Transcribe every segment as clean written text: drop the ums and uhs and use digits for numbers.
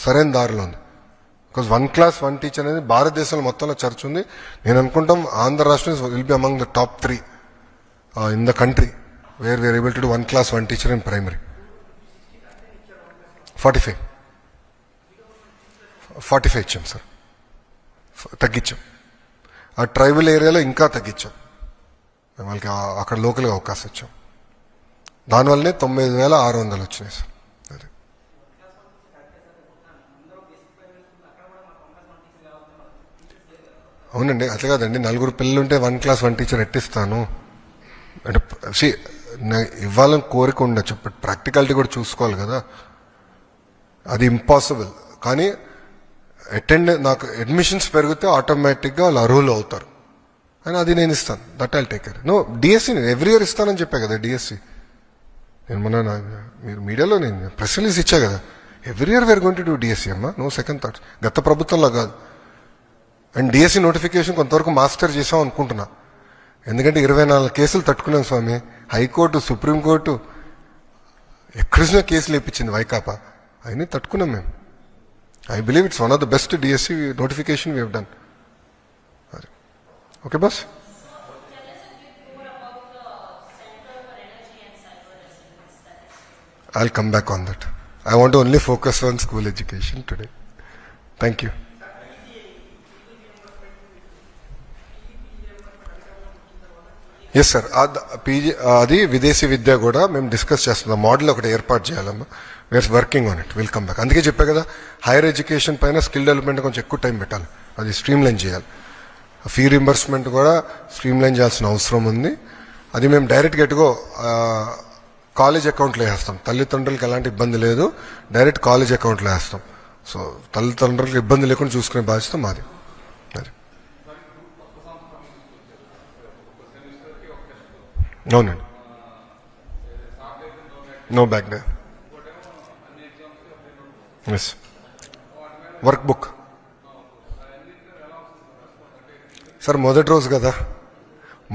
సరైన దారిలో ఉంది. బికాజ్ 1 class 1 teacher అనేది భారతదేశంలో మొత్తంలో చర్చ ఉంది. నేను అనుకుంటాం ఆంధ్ర రాష్ట్రం will be among the top 3 in the country where we are able to do 1 class 1 teacher in primary. 45 ఇచ్చాం సార్, తగ్గించాం. ఆ ట్రైబల్ ఏరియాలో ఇంకా తగ్గించాం, వాళ్ళకి అక్కడ లోకల్గా అవకాశం ఇచ్చాం. దానివల్లనే 9,600 వచ్చినాయి సార్. అది అవునండి, అట్లా కాదండి. 4 పిల్లలుంటే 1 class 1 teacher ఎట్టిస్తాను అంటే ఇవ్వాలని కోరిక ఉండొచ్చు, బట్ ప్రాక్టికాలిటీ కూడా చూసుకోవాలి కదా, అది ఇంపాసిబుల్. కానీ నాకు అడ్మిషన్స్ పెరిగితే ఆటోమేటిక్గా వాళ్ళు అర్హులు అవుతారు అని అది నేను ఇస్తాను. That I'll take care. No DSC నేను ఎవ్రీ ఇయర్ ఇస్తానని చెప్పా కదా. డిఎస్సి నేను మీరు మీడియాలో నేను ప్రెస్ రిలీజ్ ఇచ్చా కదా, every year we're going to do DSC అమ్మా, నో సెకండ్ థాట్స్. గత ప్రభుత్వంలో కాదు. అండ్ డిఎస్సి నోటిఫికేషన్ కొంతవరకు మాస్టర్ చేసాం అనుకుంటున్నా, ఎందుకంటే 24 కేసులు తట్టుకున్నాం స్వామి. హైకోర్టు, సుప్రీంకోర్టు ఎక్కడిసినా కేసులు ఇప్పించింది వైకాపా, అవన్నీ తట్టుకున్నాం మేము. I believe it's one of the best DSC notification we have done. Okay, boss? So, tell us a bit more about the Center for Energy and Cyber Resilience. I'll come back on that. I want to only focus on school education today. Thank you. Yes sir, అది విదేశీ విద్య కూడా మేము discuss చేస్తున్నాం. Model ఒకటి ఏర్పాటు చేయాలమ్మా. We are working on it, will come back. అందుకే చెప్పా కదా, హైయర్ ఎడ్యుకేషన్ పైన స్కిల్ డెవలప్మెంట్ కొంచెం ఎక్కువ టైం పెట్టాలి, అది స్ట్రీమ్ లైన్ చేయాలి. ఫీ రింబర్స్మెంట్ కూడా స్ట్రీమ్ లైన్ చేయాల్సిన అవసరం ఉంది. అది మేము డైరెక్ట్గా ఎటుగో కాలేజ్ అకౌంట్లో వేస్తాం. తల్లిదండ్రులకు ఎలాంటి ఇబ్బంది లేదు, డైరెక్ట్ కాలేజ్ అకౌంట్లో వేస్తాం. సో తల్లిదండ్రులకు ఇబ్బంది లేకుండా చూసుకునే బాధ్యత మాది. అది అవునండి, no bag day. Yes, workbook sir. మొదటి రోజు కదా,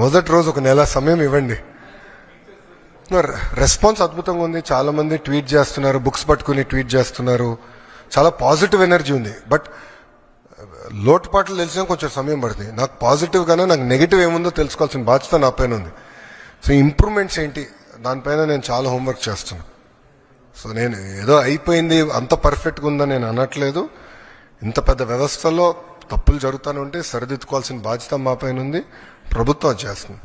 మొదటి రోజు ఒక నెల సమయం ఇవ్వండి. రెస్పాన్స్ అద్భుతంగా ఉంది. చాలా మంది ట్వీట్ చేస్తున్నారు, బుక్స్ పట్టుకుని ట్వీట్ చేస్తున్నారు, చాలా పాజిటివ్ ఎనర్జీ ఉంది. బట్ లోటుపాట్లు తెలిసినా కొంచెం సమయం పడుతుంది. నాకు పాజిటివ్ గానే నాకు నెగిటివ్ ఏముందో తెలుసుకోవాల్సిన బాధ్యత నా పైన ఉంది. సో ఇంప్రూవ్మెంట్స్ ఏంటి దానిపైన నేను చాలా హోంవర్క్ చేస్తున్నాను. సో నేను ఏదో అయిపోయింది అంత పర్ఫెక్ట్గా ఉందని నేను అనట్లేదు. ఇంత పెద్ద వ్యవస్థలో తప్పులు జరుగుతూనే ఉంటే సరిదిద్దుకోవాల్సిన బాధ్యత మా పైన ఉంది. ప్రభుత్వం చేస్తుంది.